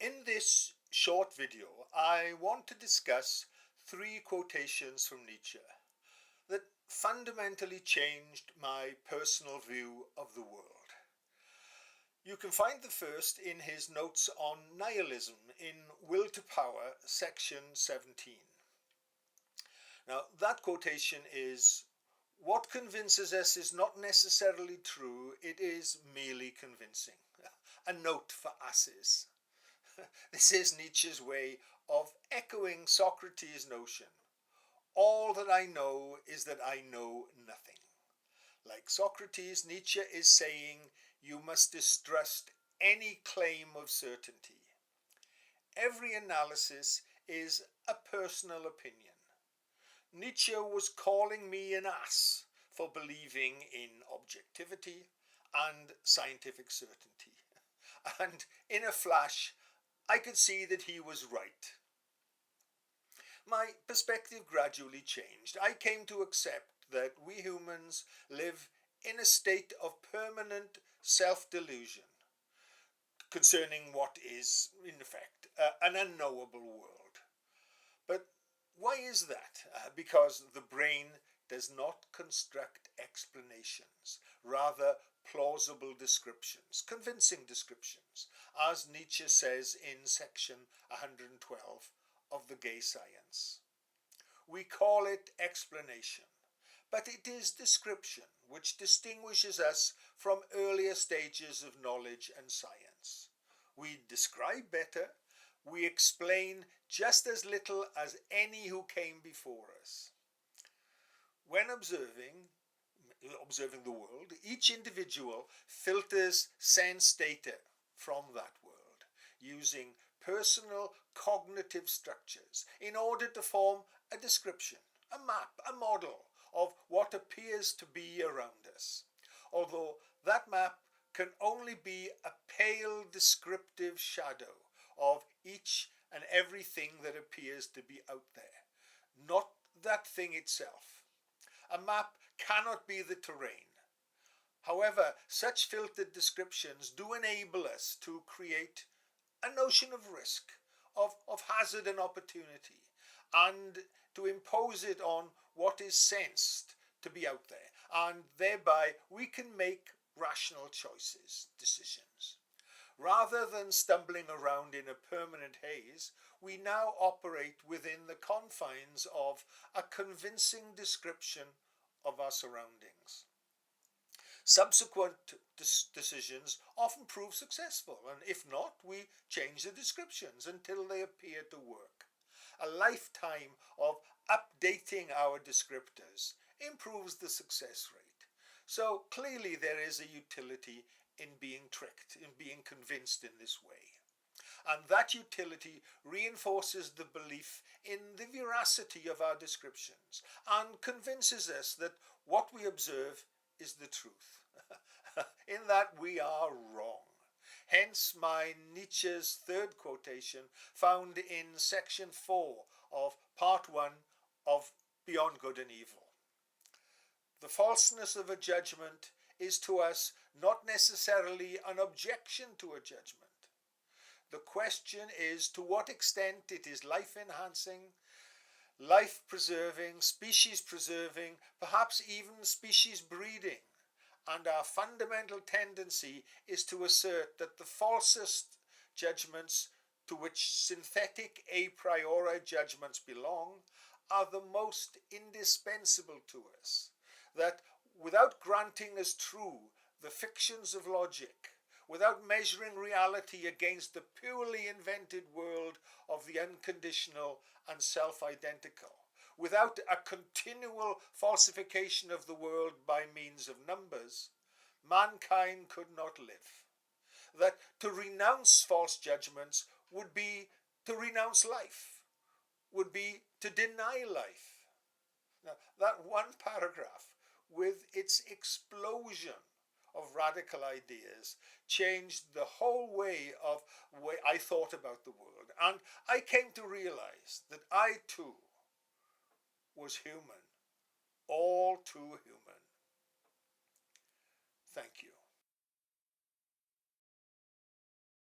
In this short video, I want to discuss three quotations from Nietzsche that fundamentally changed my personal view of the world. You can find the first in his notes on nihilism in Will to Power, section 17. Now, that quotation is, "What convinces us is not necessarily true, it is merely convincing." A note for asses. This is Nietzsche's way of echoing Socrates' notion. All that I know is that I know nothing. Like Socrates, Nietzsche is saying you must distrust any claim of certainty. Every analysis is a personal opinion. Nietzsche was calling me an ass for believing in objectivity and scientific certainty. And in a flash, I could see that he was right. My perspective gradually changed. I came to accept that we humans live in a state of permanent self-delusion concerning what is, in effect, an unknowable world. But why is that? Because the brain does not construct explanations, rather plausible descriptions, convincing descriptions, as Nietzsche says in section 112 of The Gay Science. We call it explanation, but it is description which distinguishes us from earlier stages of knowledge and science. We describe better, we explain just as little as any who came before us. When observing the world, each individual filters sense data from that world using personal cognitive structures in order to form a description, a map, a model of what appears to be around us. Although that map can only be a pale descriptive shadow of each and everything that appears to be out there, not that thing itself. A map cannot be the terrain. However, such filtered descriptions do enable us to create a notion of risk, of hazard and opportunity, and to impose it on what is sensed to be out there, and thereby we can make rational choices, decisions. Rather than stumbling around in a permanent haze, we now operate within the confines of a convincing description of our surroundings. Subsequent decisions often prove successful, and if not, we change the descriptions until they appear to work. A lifetime of updating our descriptors improves the success rate. So clearly there is a utility in being tricked, in being convinced in this way. And that utility reinforces the belief in the veracity of our descriptions and convinces us that what we observe is the truth. In that we are wrong. Hence my Nietzsche's third quotation found in section 4 of part 1 of Beyond Good and Evil. The falseness of a judgment is to us not necessarily an objection to a judgment. The question is to what extent it is life-enhancing, life-preserving, species-preserving, perhaps even species-breeding. And our fundamental tendency is to assert that the falsest judgments, to which synthetic a priori judgments belong, are the most indispensable to us. That without granting as true the fictions of logic, without measuring reality against the purely invented world of the unconditional and self-identical, without a continual falsification of the world by means of numbers, mankind could not live. That to renounce false judgments would be to renounce life, would be to deny life. Now, that one paragraph, with its explosion of radical ideas, changed the whole way I thought about the world. And I came to realize that I too was human, all too human. Thank you.